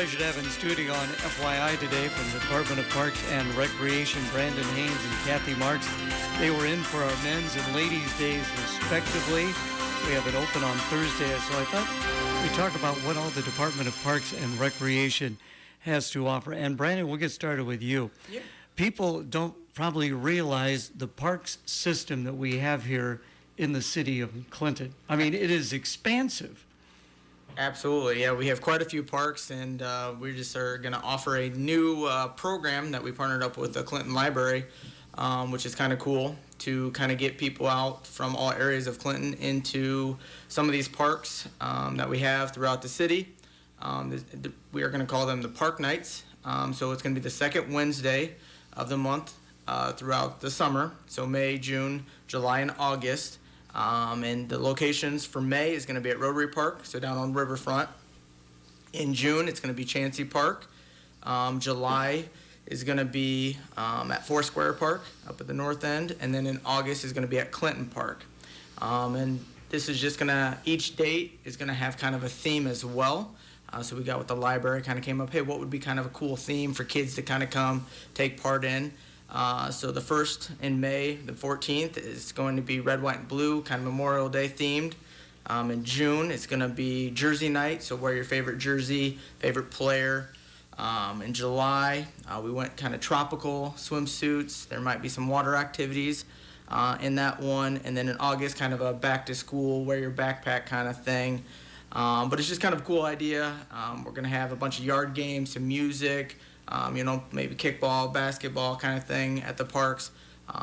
pleasure to have in studio on FYI today from the Department of Parks and Recreation, Branden, Haines, and Kathy Marx. They were in for our men's and ladies' days, respectively. We have it open on Thursday, so I thought we'd talk about what all the Department of Parks and Recreation has to offer. And Branden, we'll get started with you. Yeah. People don't probably realize the parks system that we have here in the city of Clinton. I mean, it is expansive. Absolutely, yeah. We have quite a few parks, and we just are going to offer a new program that we partnered up with the Clinton Library, which is kind of cool to kind of get people out from all areas of Clinton into some of these parks that we have throughout the city. We are going to call them the Park Nights. So it's going to be the second Wednesday of the month throughout the summer, so May, June, July, and August. And the locations for May is going to be at Rotary Park, so down on Riverfront. In June, it's going to be Chansey Park. July is going to be at Foursquare Park up at the north end. And then in August is going to be at Clinton Park. And this is just going to, each date is going to have kind of a theme as well. So we got with the library, kind of came up, hey, what would be kind of a cool theme for kids to kind of come take part in? So the first in May, the 14th, is going to be red, white, and blue, kind of Memorial Day themed. In June, it's going to be Jersey night, so wear your favorite jersey, favorite player. In July, we went kind of tropical swimsuits. There might be some water activities in that one. And then in August, kind of a back to school, wear your backpack kind of thing. But it's just kind of a cool idea. We're going to have a bunch of yard games, some music, maybe kickball, basketball kind of thing at the parks.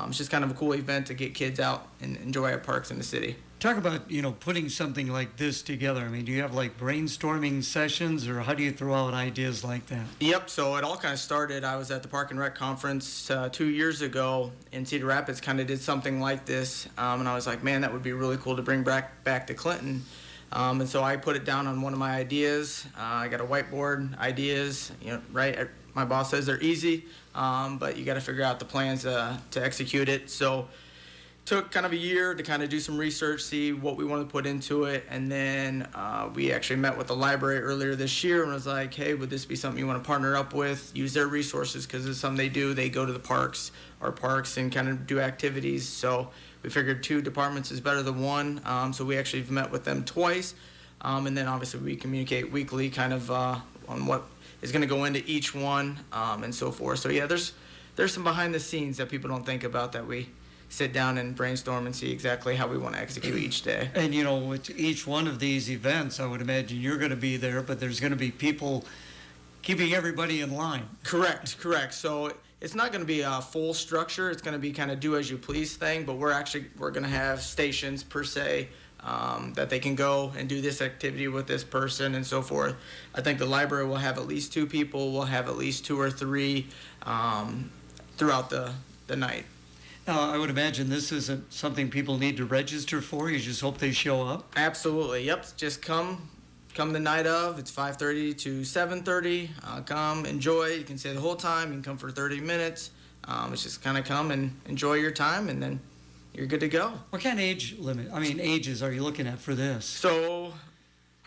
It's just kind of a cool event to get kids out and enjoy our parks in the city. Talk about, putting something like this together. I mean, do you have like brainstorming sessions, or how do you throw out ideas like that? Yep, so it all kind of started, I was at the Park and Rec Conference 2 years ago in Cedar Rapids, kind of did something like this, and I was like, man, that would be really cool to bring back to Clinton. And so I put it down on one of my ideas. I got a whiteboard, ideas, right? My boss says they're easy, but you got to figure out the plans to execute it. So took kind of a year to kind of do some research, see what we wanted to put into it. And then we actually met with the library earlier this year and was like, hey, would this be something you want to partner up with, use their resources, because it's something they do. They go to the parks, our parks, and kind of do activities. So we figured 2 departments is better than 1. So we actually have met with them twice. And then obviously we communicate weekly kind of on what is going to go into each one and so forth. So yeah, there's some behind the scenes that people don't think about, that we sit down and brainstorm and see exactly how we want to execute each day. And with each one of these events, I would imagine you're going to be there, but there's going to be people keeping everybody in line. Correct. So it's not going to be a full structure. It's going to be kind of do as you please thing, but we're going to have stations per se that they can go and do this activity with this person and so forth. I think the library will have at least 2 people. We'll have at least 2 or 3 throughout the night. Now, I would imagine this isn't something people need to register for. You just hope they show up. Absolutely. Yep. Just come the night of. It's 5:30 to 7:30. Come, enjoy. You can stay the whole time. You can come for 30 minutes. It's just kind of come and enjoy your time, and then you're good to go. What kind of ages are you looking at for this? So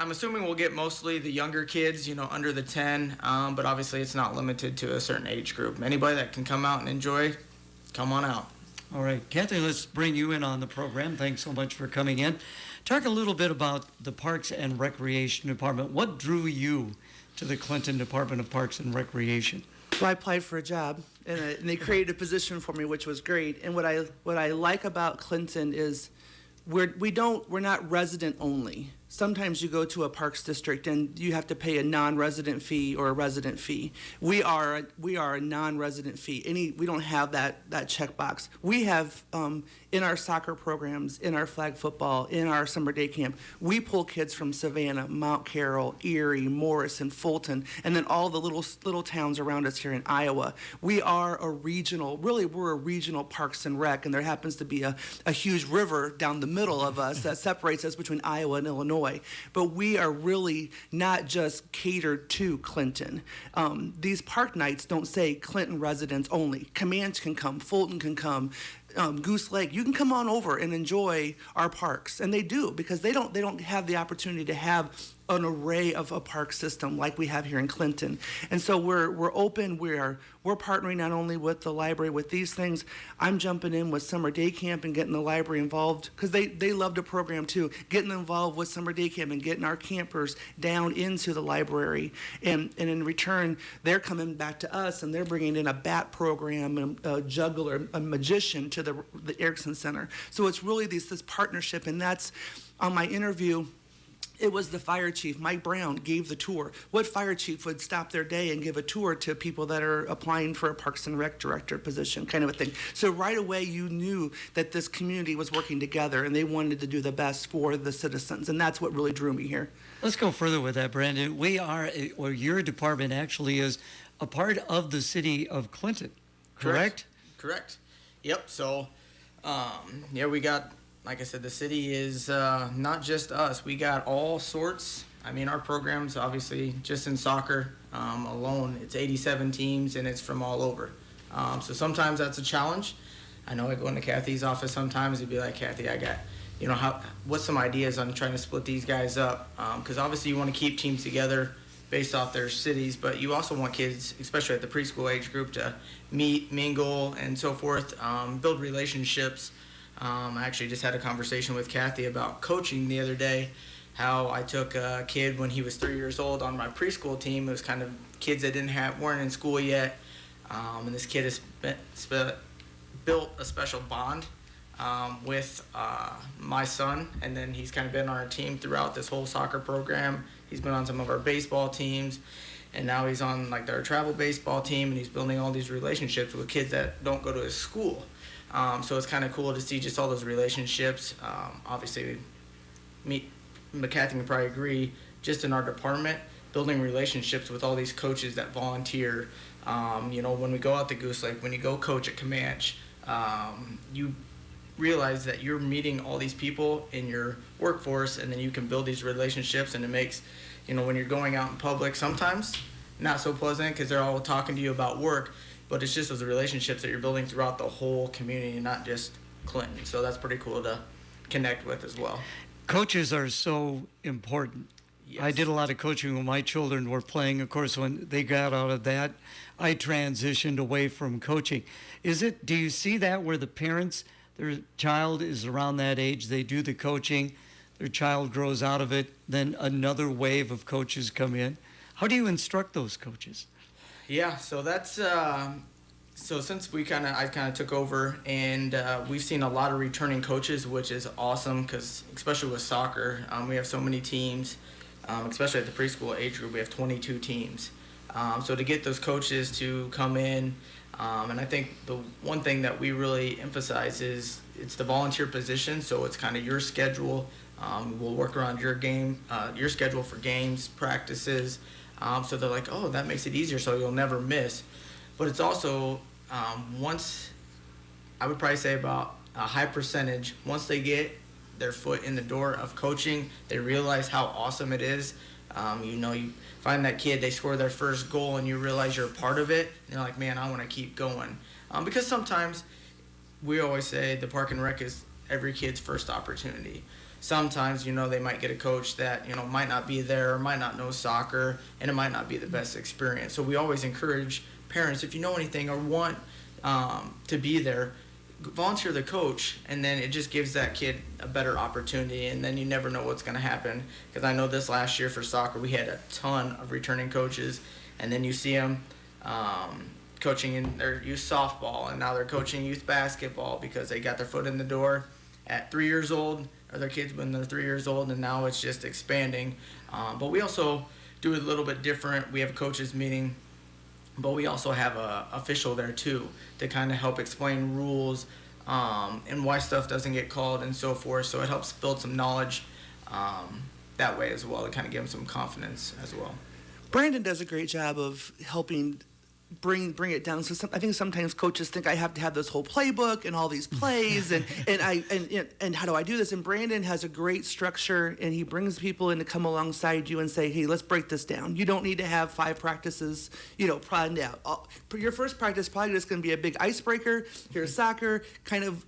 I'm assuming we'll get mostly the younger kids, under the 10, but obviously it's not limited to a certain age group. Anybody that can come out and enjoy, come on out. All right, Kathy, let's bring you in on the program. Thanks so much for coming in. Talk a little bit about the Parks and Recreation Department. What drew you to the Clinton Department of Parks and Recreation? Well, I applied for a job, and they created a position for me, which was great. And what I like about Clinton is we're not resident only. Sometimes you go to a parks district and you have to pay a non-resident fee or a resident fee. We are a non-resident fee. We don't have that checkbox. We have in our soccer programs, in our flag football, in our summer day camp, we pull kids from Savannah, Mount Carroll, Erie, Morrison, Fulton, and then all the little towns around us here in Iowa. We're a regional Parks and Rec, and there happens to be a huge river down the middle of us that separates us between Iowa and Illinois. But we are really not just catered to Clinton. These park nights don't say Clinton residents only. Comanche can come, Fulton can come, Goose Lake, you can come on over and enjoy our parks, and they do, because they don't have the opportunity to have an array of a park system like we have here in Clinton. And so we're open. We're partnering not only with the library with these things. I'm jumping in with summer day camp and getting the library involved because they love the program too. Getting involved with summer day camp and getting our campers down into the library. And in return, they're coming back to us and they're bringing in a bat program, a juggler, a magician to the Erickson Center. So it's really this partnership, and that's on my interview. It was the fire chief, Mike Brown, gave the tour. What fire chief would stop their day and give a tour to people that are applying for a Parks and Rec director position, kind of a thing? So right away, you knew that this community was working together and they wanted to do the best for the citizens, and that's what really drew me here. Let's go further with that, Branden. Or your department actually is a part of the city of Clinton, correct? Correct. Yep. So, we got, like I said, the city is not just us. We got all sorts. I mean, our program's obviously just in soccer alone. It's 87 teams, and it's from all over. So sometimes that's a challenge. I know I go into Kathy's office sometimes and be like, Kathy, I got, what's some ideas on trying to split these guys up? Because obviously you want to keep teams together based off their cities, but you also want kids, especially at the preschool age group, to meet, mingle, and so forth, build relationships. I actually just had a conversation with Kathy about coaching the other day, how I took a kid when he was 3 years old on my preschool team. It was kind of kids that weren't in school yet, and this kid has built a special bond with my son, and then he's kind of been on our team throughout this whole soccer program. He's been on some of our baseball teams, and now he's on like our travel baseball team, and he's building all these relationships with kids that don't go to his school. So it's kind of cool to see just all those relationships. Obviously, Kathy can probably agree, just in our department, building relationships with all these coaches that volunteer. When we go out to Goose Lake, when you go coach at Comanche, you realize that you're meeting all these people in your workforce, and then you can build these relationships, and it makes, when you're going out in public, sometimes not so pleasant because they're all talking to you about work, but it's just those relationships that you're building throughout the whole community, not just Clinton. So that's pretty cool to connect with as well. Coaches are so important. Yes. I did a lot of coaching when my children were playing. Of course, when they got out of that, I transitioned away from coaching. Do you see that where the parents, their child is around that age, they do the coaching, their child grows out of it, then another wave of coaches come in? How do you instruct those coaches? Yeah, so that's so since I kind of took over, and we've seen a lot of returning coaches, which is awesome because especially with soccer, we have so many teams, especially at the preschool age group, we have 22 teams. So to get those coaches to come in, and I think the one thing that we really emphasize is it's the volunteer position, so it's kind of your schedule. We'll work around your schedule for games, practices. So they're like, oh, that makes it easier, so you'll never miss. But it's also, once, I would probably say about a high percentage, once they get their foot in the door of coaching, they realize how awesome it is. You find that kid, they score their first goal, and you realize you're a part of it. And you're like, man, I want to keep going. Because sometimes, we always say the Park and Rec is every kid's first opportunity. Sometimes, they might get a coach that, might not be there, or might not know soccer, and it might not be the best experience. So we always encourage parents, if you know anything or want to be there, volunteer the coach, and then it just gives that kid a better opportunity, and then you never know what's going to happen. Because I know this last year for soccer, we had a ton of returning coaches, and then you see them coaching in their youth softball, and now they're coaching youth basketball because they got their foot in the door at 3 years old, or their kids when they're 3 years old, and now it's just expanding. But we also do it a little bit different. We have a coaches meeting, but we also have a official there too to kind of help explain rules and why stuff doesn't get called and so forth. So it helps build some knowledge that way as well, to kind of give them some confidence as well. Branden does a great job of helping bring it down. So I think sometimes coaches think I have to have this whole playbook and all these plays and how do I do this? And Branden has a great structure, and he brings people in to come alongside you and say, hey, let's break this down. You don't need to have 5 practices, planned out. Your first practice probably just going to be a big icebreaker. Here's soccer, kind of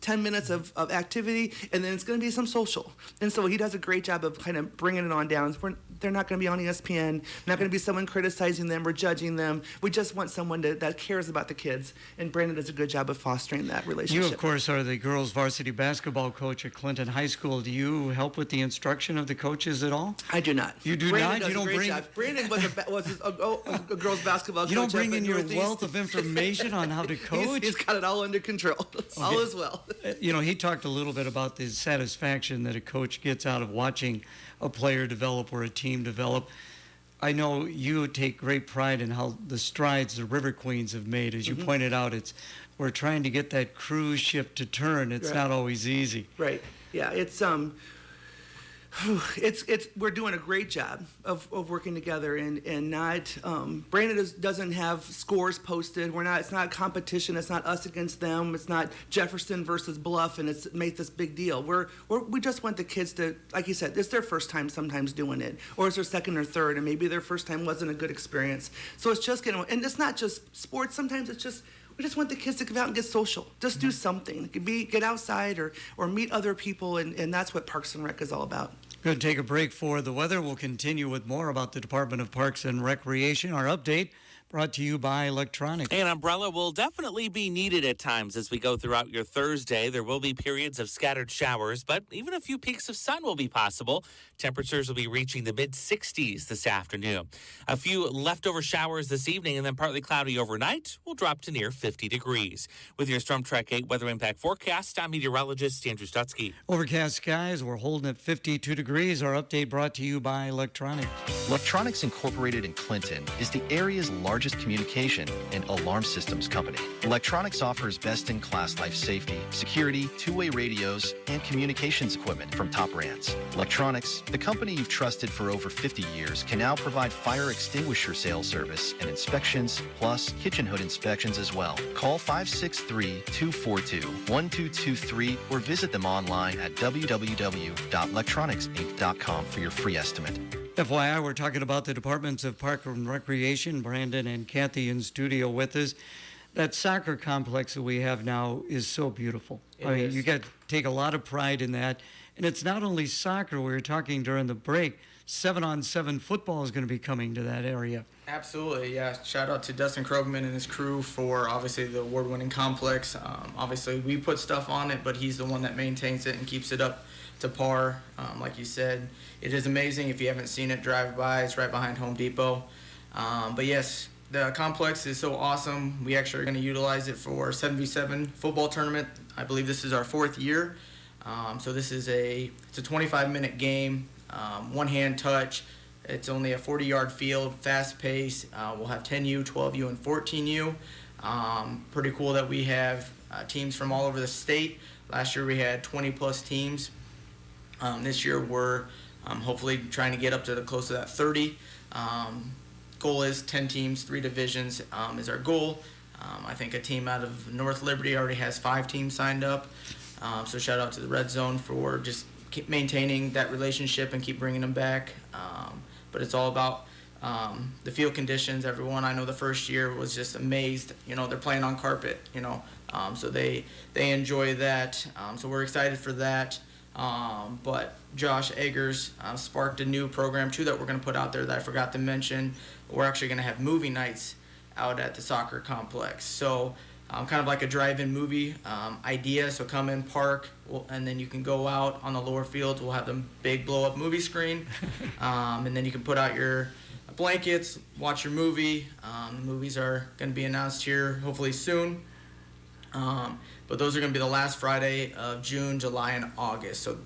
10 minutes of activity, and then it's going to be some social. And so he does a great job of kind of bringing it on down. They're not going to be on ESPN. Not going to be someone criticizing them or judging them. We just want someone that cares about the kids, and Branden does a good job of fostering that relationship. You, of course, are the girls' varsity basketball coach at Clinton High School. Do you help with the instruction of the coaches at all? I do not. You do Branden not? Does You don't a great bring... job. Branden was a girls' basketball coach. You don't bring up in at your Northeast. wealth of information on how to coach? He's got it all under control. All is well. He talked a little bit about the satisfaction that a coach gets out of watching a player develop or a team develop. I know you take great pride in how the strides the River Queens have made. As you pointed out, we're trying to get that cruise ship to turn. It's not always easy. Right. Yeah. We're doing a great job of working together and not. Branden doesn't have scores posted. It's not competition. It's not us against them. It's not Jefferson versus Bluff, and it's make this big deal. We just want the kids to, like you said, it's their first time sometimes doing it, or it's their second or third, and maybe their first time wasn't a good experience. So it's just getting, and it's not just sports. Sometimes it's just. We just want the kids to come out and get social. Just do something. It could be get outside or meet other people, and that's what Parks and Rec is all about. Going to take a break for the weather. We'll continue with more about the Department of Parks and Recreation. Our update brought to you by Electronics. An umbrella will definitely be needed at times as we go throughout your Thursday. There will be periods of scattered showers, but even a few peaks of sun will be possible. Temperatures will be reaching the mid-60s this afternoon. A few leftover showers this evening and then partly cloudy overnight will drop to near 50 degrees. With your Storm Track 8 weather impact forecast, I'm meteorologist Andrew Stutzky. Overcast skies. We're holding at 52 degrees. Our update brought to you by Electronics. Electronics Incorporated in Clinton is the area's largest communication and alarm systems company. Electronics offers best-in-class life safety, security, two-way radios, and communications equipment from top brands. Electronics, the company you've trusted for over 50 years, can now provide fire extinguisher sales service and inspections, plus kitchen hood inspections as well. Call 563-242-1223 or visit them online at www.electronicsinc.com for your free estimate. FYI, we're talking about the Departments of Park and Recreation. Branden and Kathy in studio with us. That soccer complex that we have now is so beautiful. You got to take a lot of pride in that. And it's not only soccer. We were talking during the break. 7-on-7 football is going to be coming to that area. Absolutely, yeah. Shout out to Dustin Krogman and his crew for obviously the award-winning complex. Obviously, we put stuff on it, but he's the one that maintains it and keeps it up to par. Like you said, it is amazing. If you haven't seen it, drive by. It's right behind Home Depot. But yes, the complex is so awesome. We actually are going to utilize it for 7v7 football tournament. I believe this is our 4th year. So this is it's a 25-minute game, one-hand touch. It's only a 40-yard field, fast pace. We'll have 10U, 12U, and 14U. Pretty cool that we have teams from all over the state. Last year we had 20-plus teams. This year we're hopefully trying to get up to close to that 30. Goal is 10 teams, 3 divisions is our goal. I think a team out of North Liberty already has 5 teams signed up. So shout out to the Red Zone for just keep maintaining that relationship and keep bringing them back. But it's all about the field conditions. Everyone I know the first year was just amazed. They're playing on carpet. So they enjoy that. So we're excited for that. But Josh Eggers sparked a new program too that we're going to put out there that I forgot to mention. We're actually going to have movie nights out at the soccer complex. So kind of like a drive-in movie idea. So come in, park, and then you can go out on the lower fields. We'll have the big blow-up movie screen, and then you can put out your blankets, watch your movie. The movies are going to be announced here hopefully soon. But those are going to be the last Friday of June, July, and August. So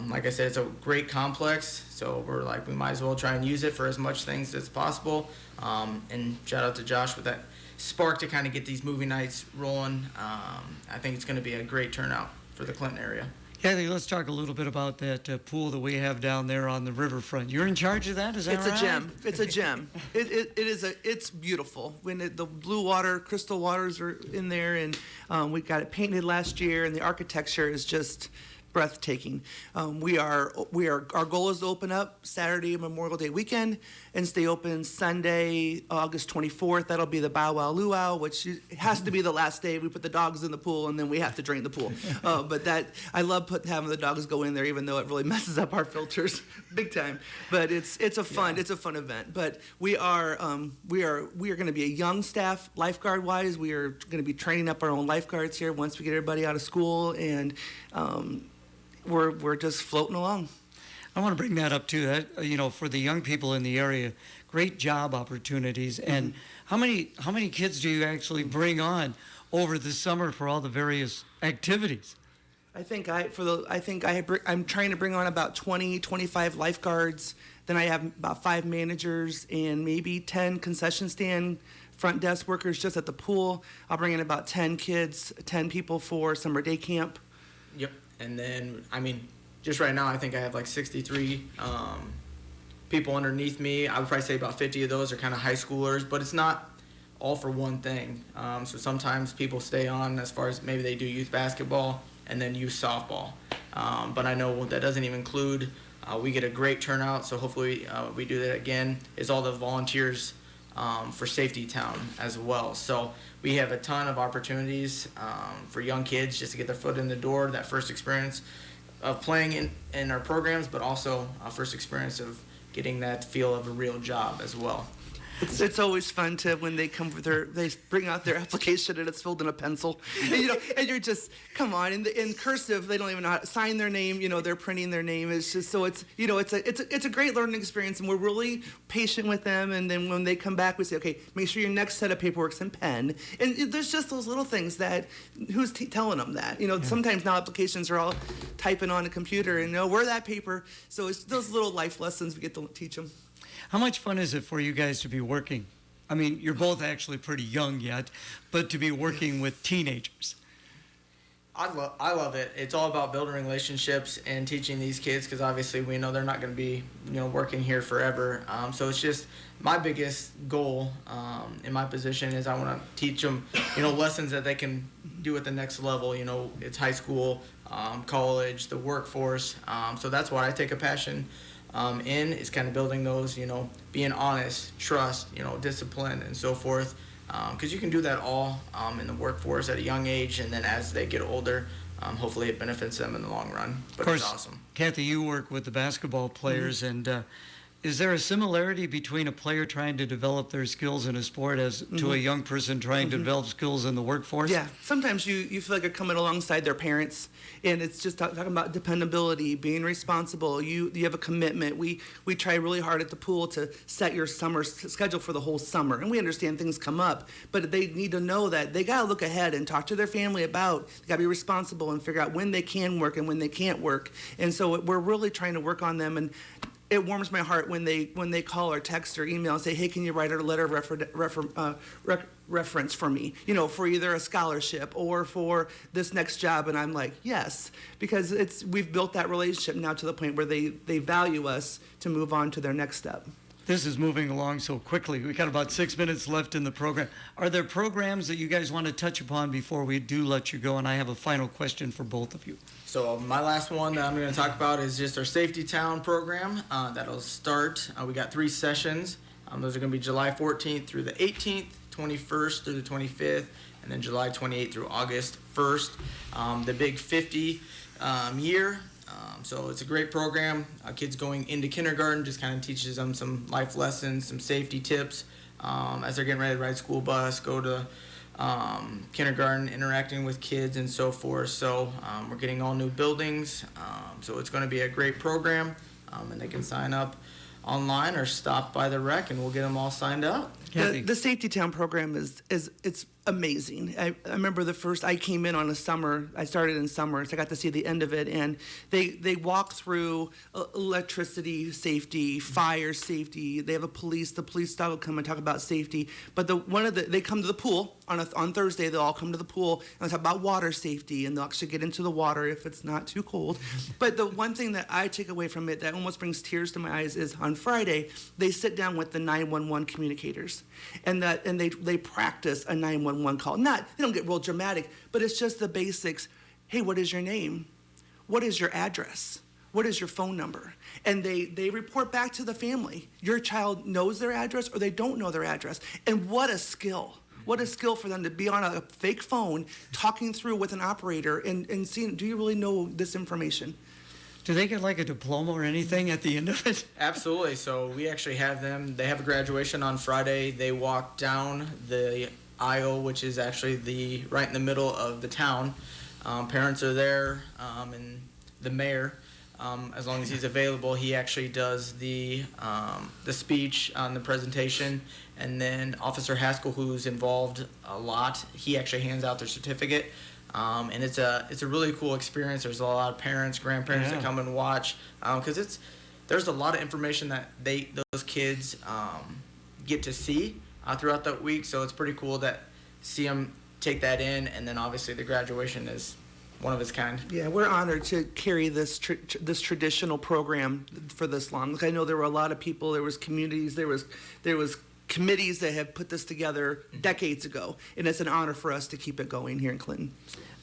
like I said, it's a great complex. So we're like, we might as well try and use it for as much things as possible. And shout out to Josh with that spark to kind of get these movie nights rolling. I think it's going to be a great turnout for the Clinton area. Kathy, let's talk a little bit about that pool that we have down there on the riverfront. You're in charge of that, is that It's right? a gem. It's a gem. It's beautiful. When the blue water, crystal waters are in there, and we got it painted last year, and the architecture is just breathtaking. Our goal is to open up Saturday, Memorial Day weekend, and stay open Sunday, August 24th. That'll be the Bow Wow Luau, which has to be the last day. We put the dogs in the pool, and then we have to drain the pool. But I love having the dogs go in there, even though it really messes up our filters big time. But it's a fun event. But we are going to be a young staff lifeguard wise. We are going to be training up our own lifeguards here once we get everybody out of school, and we're just floating along. I want to bring that up too. That for the young people in the area, great job opportunities. And how many kids do you actually bring on over the summer for all the various activities? I'm trying to bring on about 20, 25 lifeguards. Then I have about 5 managers and maybe 10 concession stand front desk workers just at the pool. I'll bring in about 10 kids, 10 people for summer day camp. Yep. And then, just right now, I think I have like 63 people underneath me. I would probably say about 50 of those are kind of high schoolers, but it's not all for one thing. So sometimes people stay on as far as maybe they do youth basketball and then youth softball. But I know that doesn't even include, we get a great turnout, so hopefully we do that again, is all the volunteers for Safety Town as well. So we have a ton of opportunities for young kids just to get their foot in the door, that first experience of playing in our programs, but also first experience of getting that feel of a real job as well. It's always fun when they come with they bring out their application and it's filled in a pencil, and you're just, come on, in cursive they don't even know how to sign their name, they're printing their name. It's just, so it's a great learning experience, and we're really patient with them. And then when they come back, we say, okay, make sure your next set of paperwork's in pen. And there's just those little things that, who's telling them that? Sometimes now applications are all typing on a computer, and where that paper. So it's those little life lessons we get to teach them. How much fun is it for you guys to be working? You're both actually pretty young yet, but to be working with teenagers. I love it. It's all about building relationships and teaching these kids, because obviously we know they're not going to be working here forever. So it's just my biggest goal in my position is I want to teach them lessons that they can do at the next level. It's high school, college, the workforce. So that's why I take a passion in, is kind of building those, being honest, trust, discipline, and so forth. Because you can do that all in the workforce at a young age, and then as they get older, hopefully it benefits them in the long run. But of course, it's awesome. Kathy, you work with the basketball players, and is there a similarity between a player trying to develop their skills in a sport as to a young person trying to develop skills in the workforce? Yeah, sometimes you feel like you're coming alongside their parents, and it's just talking about dependability, being responsible. You have a commitment. We try really hard at the pool to set your summer schedule for the whole summer, and we understand things come up, but they need to know that they got to look ahead and talk to their family about, they got to be responsible and figure out when they can work and when they can't work. And so we're really trying to work on them, and it warms my heart when they call or text or email and say, hey, can you write a letter of reference for me, for either a scholarship or for this next job? And I'm like, yes, because we've built that relationship now to the point where they value us to move on to their next step. This is moving along so quickly. We got about 6 minutes left in the program. Are there programs that you guys want to touch upon before we do let you go? And I have a final question for both of you. So my last one that I'm going to talk about is just our Safety Town program. That'll start. We got 3 sessions. Those are going to be July 14th through the 18th, 21st through the 25th, and then July 28th through August 1st. The big 50 year. So it's a great program. Kids going into kindergarten just kind of teaches them some life lessons, some safety tips as they're getting ready to ride school bus, go to kindergarten, interacting with kids and so forth. So we're getting all new buildings. So it's going to be a great program, and they can sign up online or stop by the rec, and we'll get them all signed up. Kathy. The Safety Town program is it's amazing. I remember I came in on a summer. I started in summer, so I got to see the end of it. And they walk through electricity safety, fire safety. They have the police staff will come and talk about safety. But they come to the pool on Thursday. They'll all come to the pool and talk about water safety, and they'll actually get into the water if it's not too cold. But the one thing that I take away from it that almost brings tears to my eyes is on Friday they sit down with the 911 communicators, and they practice a 911 call. They don't get real dramatic, but it's just the basics. Hey, what is your name? What is your address? What is your phone number? And they report back to the family. Your child knows their address or they don't know their address. And what a skill. What a skill for them to be on a fake phone talking through with an operator and seeing, do you really know this information? Do they get like a diploma or anything at the end of it? Absolutely. So we actually have them. They have a graduation on Friday. They walk down the aisle, which is actually right in the middle of the town. Parents are there, and the mayor, as long as he's available, he actually does the speech on the presentation, and then Officer Haskell, who's involved a lot, he actually hands out their certificate. And it's a really cool experience. There's a lot of parents, grandparents that come and watch, because there's a lot of information that those kids get to see throughout that week. So it's pretty cool that see them take that in, and then obviously the graduation is one of its kind. Yeah, we're honored to carry this traditional program for this long. Like, I know there were a lot of people. There was communities. There was committees that have put this together decades ago, and it's an honor for us to keep it going here in Clinton.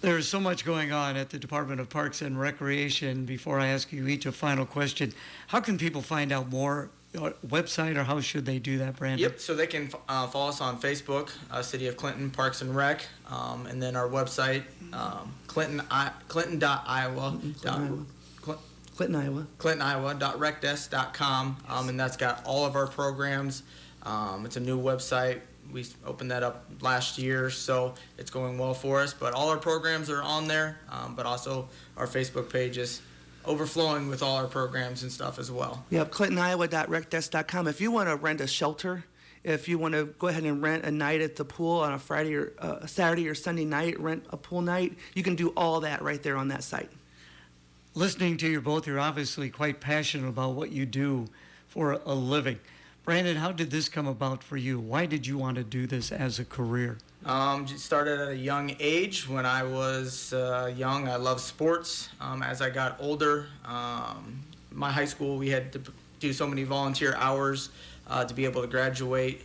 There's so much going on at the Department of Parks and Recreation. Before I ask you each a final question, how can people find out more? Website, or how should they do that, Branden? Yep, so they can follow us on Facebook, City of Clinton Parks and Rec, and then our website, Clinton.iowa. Clinton, Iowa. ClintonIowa.recdesk.com, and that's got all of our programs. It's a new website. We opened that up last year, so it's going well for us. But all our programs are on there, but also our Facebook page is overflowing with all our programs and stuff as well. Yep, ClintonIowa.recdesk.com. If you want to rent a shelter, if you want to go ahead and rent a night at the pool on a Friday or a Saturday or Sunday night, rent a pool night, you can do all that right there on that site. Listening to you both, you're obviously quite passionate about what you do for a living. Branden, how did this come about for you? Why did you want to do this as a career? Just started at a young age. When I was young, I loved sports. As I got older, my high school, we had to do so many volunteer hours to be able to graduate.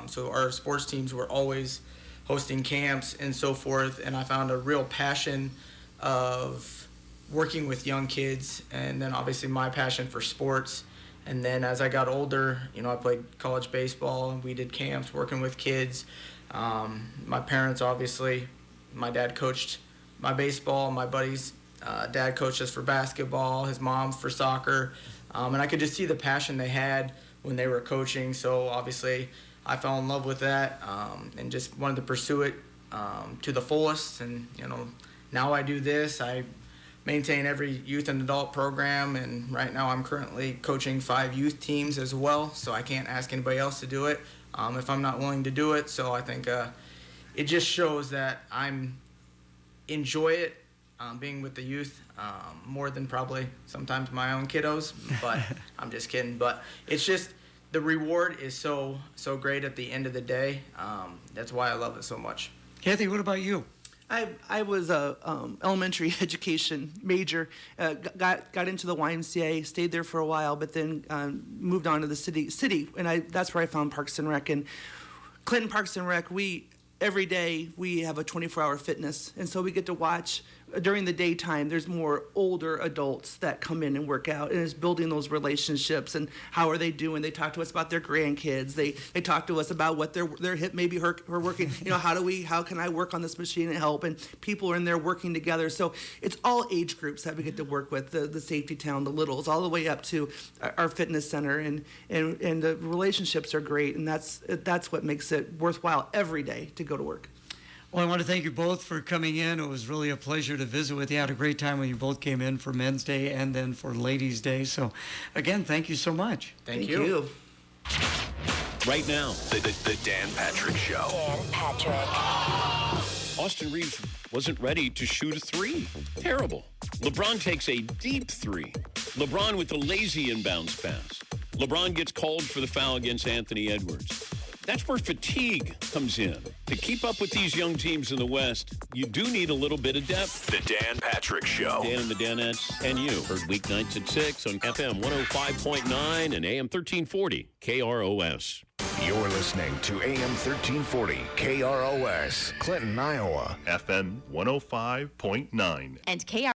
So our sports teams were always hosting camps and so forth, and I found a real passion of working with young kids, and then obviously my passion for sports. And then as I got older, I played college baseball, and we did camps working with kids. My parents, obviously, my dad coached my baseball. My buddy's dad coached us for basketball, his mom for soccer. And I could just see the passion they had when they were coaching. So obviously I fell in love with that and just wanted to pursue it to the fullest. And, now I do this. I maintain every youth and adult program, and right now I'm currently coaching 5 youth teams as well, so I can't ask anybody else to do it if I'm not willing to do it. So I think it just shows that I'm enjoy it being with the youth more than probably sometimes my own kiddos, but I'm just kidding. But it's just the reward is so great at the end of the day. That's why I love it so much. Kathy, what about you? I was a elementary education major, got into the YMCA, stayed there for a while, but then moved on to the city, and that's where I found Parks and Rec. And Clinton Parks and Rec, every day we have a 24-hour fitness, and so we get to watch. During the daytime, there's more older adults that come in and work out, and it's building those relationships and how are they doing. They talk to us about their grandkids. They talk to us about what their hip maybe her working. How can I work on this machine and help? And people are in there working together. So it's all age groups that we get to work with. The Safety Town, the littles, all the way up to our fitness center, and the relationships are great, and that's what makes it worthwhile every day to go to work. Well, I want to thank you both for coming in. It was really a pleasure to visit with you. I had a great time when you both came in for Men's Day and then for Ladies' Day. So, again, thank you so much. Thank you. right now. The Dan Patrick Show. Dan Patrick. Austin Reeves wasn't ready to shoot a three. Terrible. LeBron takes a deep three. LeBron with the lazy inbounds pass. LeBron gets called for the foul against Anthony Edwards. That's where fatigue comes in. To keep up with these young teams in the West, you do need a little bit of depth. The Dan Patrick Show. Dan and the Danettes and you. Heard weeknights at 6 on FM 105.9 and AM 1340 KROS. You're listening to AM 1340 KROS, Clinton, Iowa. FM 105.9. And KR